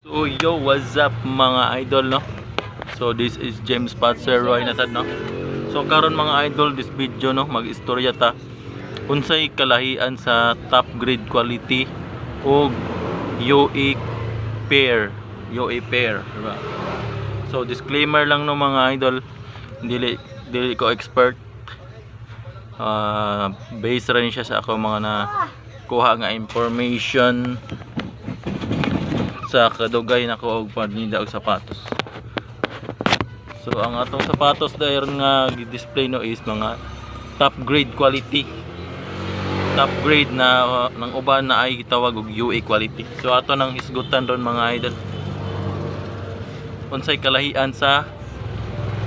So yo, what's up mga idol, no? So this is James Patser Roy Natad, no? So karon mga idol, this video, no, mag-istorya ta unsay kalahian sa top grade quality o UE pair, diba? So disclaimer lang, no mga idol, dili ko expert. Based rin siya sa ako mga na kuha nga information sa kadugay na ko og paninda og sapatos. So ang atong sapatos dayon nga gi-display no is mga top grade quality. Top grade na ng uban na ay gitawag og UE quality. So ato nang hisgutan ron mga idol. Unsay kalahian sa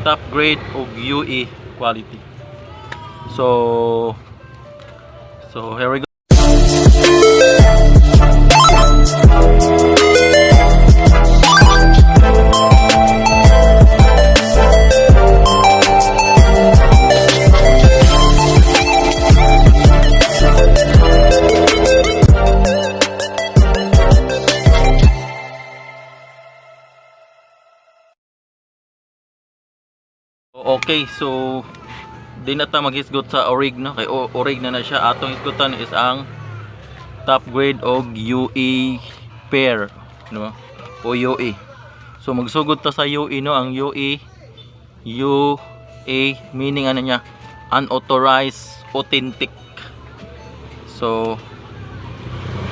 top grade og UE quality. So here we go. Okay, so di na ta maghisgot sa orig, no, kay orig na siya. Atong isgutan is ang top grade og UE pair, no, o UE. So magsugod ta sa UE, no. Ang UE meaning ano niya, unauthorized authentic. So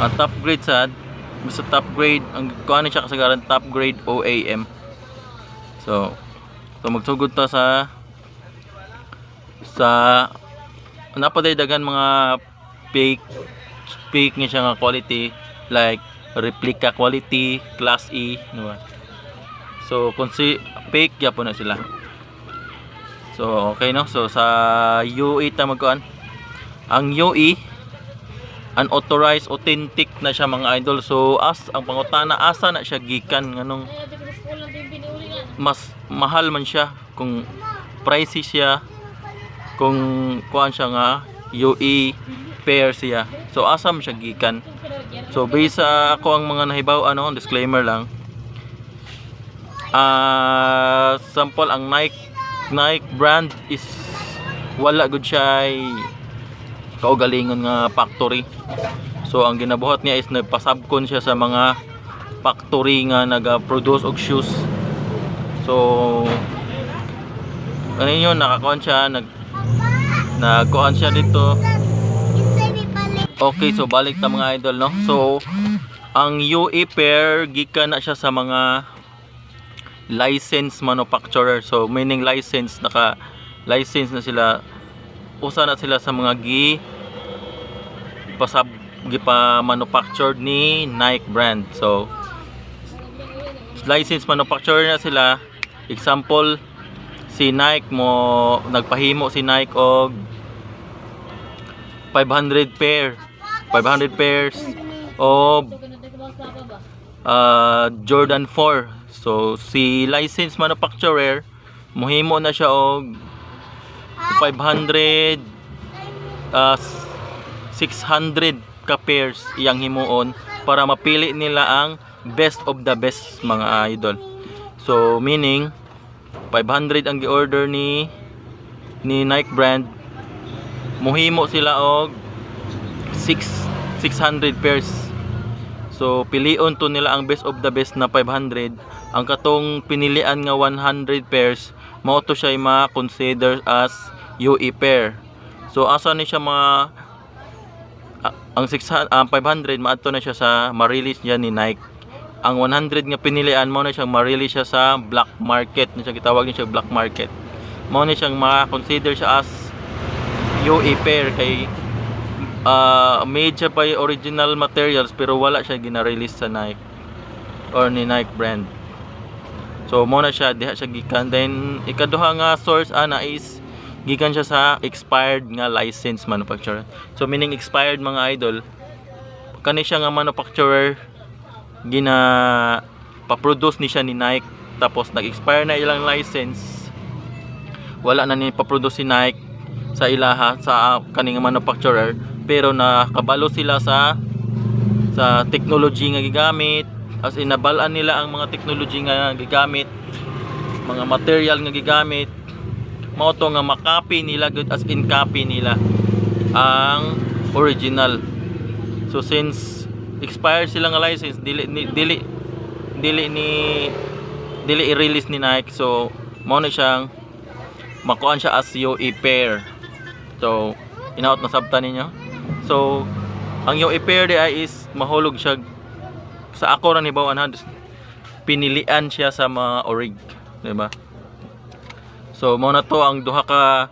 ang top grade sad, basta top grade, ang kuan siya kasagaran top grade OAM. So magsugod ta sa napadaydagan mga fake nga siya nga quality, like replica quality, class E, no? So kung si fake yapon na sila. So okay, no. So sa UE ta magkuan, ang UE unauthorized authentic na siya mga idol. So ang pangutana, asa na siya gikan, nganong mas mahal man siya, kung pricey siya, kung kuan siya nga UE pair siya. So asam siya gikan. So based sa ako ang mga nahibaw, ano, disclaimer lang. Sample ang Nike brand is wala gud siya kaugalingon nga factory. So ang ginabuhat niya is nagpasabkon siya sa mga factory nga naga-produce og shoes. So ano yun, nakakuan siya, nagkuhan siya dito. Okay, so balik ta mga idol, no. So ang UE pair gikan na siya sa mga licensed manufacturer. So meaning license, naka-license na sila, usa na sila sa mga gipa-manufactured ni Nike brand. So licensed manufacturer na sila. Example, si Nike mo, nagpahimo si Nike og 500 pairs of Jordan 4. So si licensed manufacturer mohimo na siya og 500 600 ka pairs iyang himuon para mapili nila ang best of the best mga idol. So meaning 500 ang gi-order ni Nike brand, mohimo sila og 600 pairs. So pilion to nila ang best of the best na 500. Ang katong pinilian nga 100 pairs, mao to siya ma-consider as UE pair. So asa ni siya ang 500 maadto na siya sa ma-release niya ni Nike. Ang 100 nga pinilian mo na siyang ma-release siya sa black market, na siya gitawag niya siya black market. Mo na siyang ma-consider siya as UE pair, kay made siya by original materials pero wala siya gina-release sa Nike or ni Nike brand. So mo na siya diha siya gikan. Then ikaduha nga source ana is gikan siya sa expired nga license manufacturer. So meaning expired mga idol, kani siya nga manufacturer, paproduce ni siya ni Nike, tapos nag-expire na ilang license, wala na ni paproduce si Nike sa ilaha sa kaning manufacturer, pero nakabalo sila sa technology nga gigamit, As in nabalaan nila ang mga technology nga gigamit, mga material nga gigamit, mao to nga makopy nila good, as in copy nila ang original. So since expired sila nga license, dili i-release ni Nike, so mao na siyang makuan siya as UE pair. So inaot na sabta ninyo. So ang UE pair di ay is mahulog siya sa ako ra ni bawan, pinilian siya sa mga orig, di ba? So mao na to ang duha ka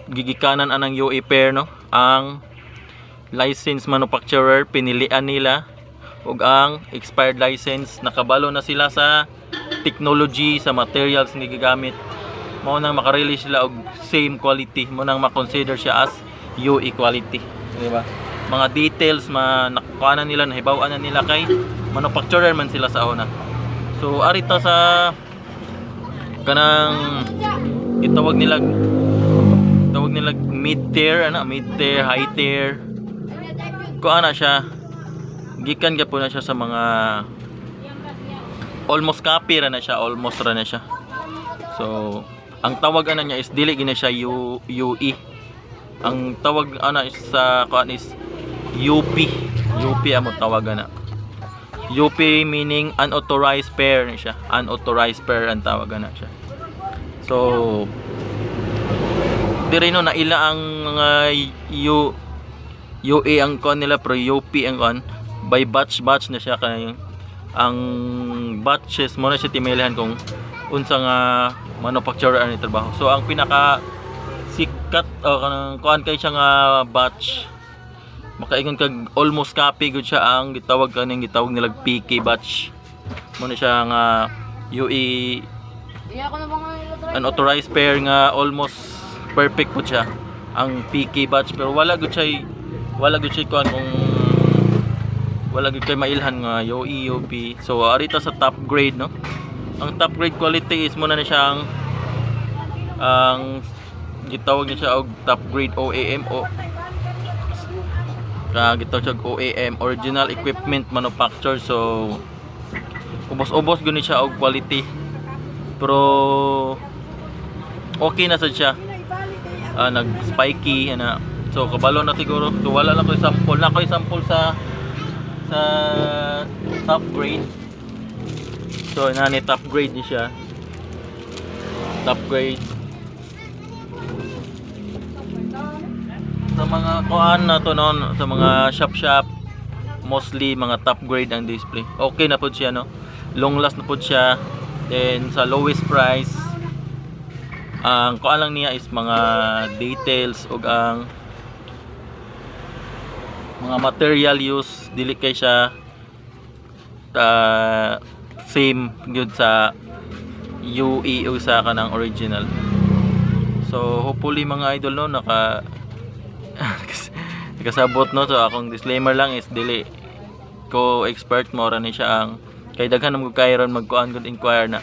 gigikanan anang UE pair, no? Ang license manufacturer pinilian nila ug ang expired license nakabalo na sila sa technology, sa materials nga gigamit, mao nang makarelease sila og same quality, mo nang ma-consider siya as UE quality, di ba? Mga details nakuha nila, nahibaw-an na nila kay manufacturer man sila sa una. So arita sa kanang tawag nila mid-tier, mid-tier, high-tier. Kuha na siya, gikan gyapon na siya sa mga almost copy ra na siya, almost ra na siya. So ang tawag ana niya is dili gina siya UE. Ang tawag ana is sa kuan is UP amo tawagan na. UP meaning unauthorized pair na siya. Unauthorized pair ang tawagan na siya. So dire no naila ang mga UE ang kon nila, pero UP ang kon by batch na siya kay ang batches mo na siya timilihan kung unsa nga manufacturer ang trabaho. So ang pinaka sikat o kanang kuan kay siya nga batch, makaingon kag almost copy gud siya, ang gitawag nila PK batch. Mo na siya nga UE unauthorized pair nga almost perfect po siya ang PK batch, pero wala gud siya kuan kung wala gud kay mailhan nga UE UP. So arita sa top grade, no, ang top grade quality is mo na siya ang gitawag niya siya og top grade OEM o gitawag siya OEM, original equipment manufacturer. So ubos guni siya og quality, pero okay na sad siya. Nag spiky ana. So kabalo na siguro. So wala lang ko sample sa top grade. So nani top grade ni siya, top grade sa mga kuan na to noon, sa mga shop mostly mga top grade ang display. Okay na po siya, no, long last na po siya. Then sa lowest price, ang kuan lang niya is mga details ug ang mga material use, dili kay siya same gyud sa UE o sa kanang original. So hopefully mga idol, no, nakasabot, no. So akong disclaimer lang is dili ko expert, mo ra ni siya ang kay daghan mo kayron magkuan gud inquire na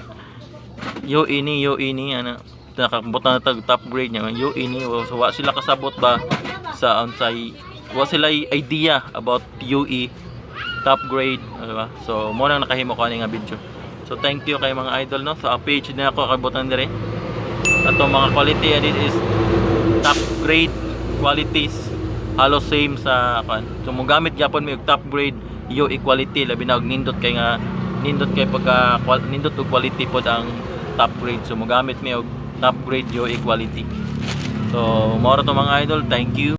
UE ni ana nakabot na top grade niya UE ni. So wa sila kasabot ba sa unsay, wa sila idea about UE top grade, diba? So mo nang nakahimo ko ani nga video. So thank you kay mga idol, no. So a page na ako kabutan dire ato mga quality, this is top grade qualities, halos same sa kan. So mo gamit gyapon mi og top grade UE quality, labi na og nindot kay pagka nindot og quality pod ang top grade. So mo gamit mi og top grade UE quality. So mao ra to mga idol, thank you.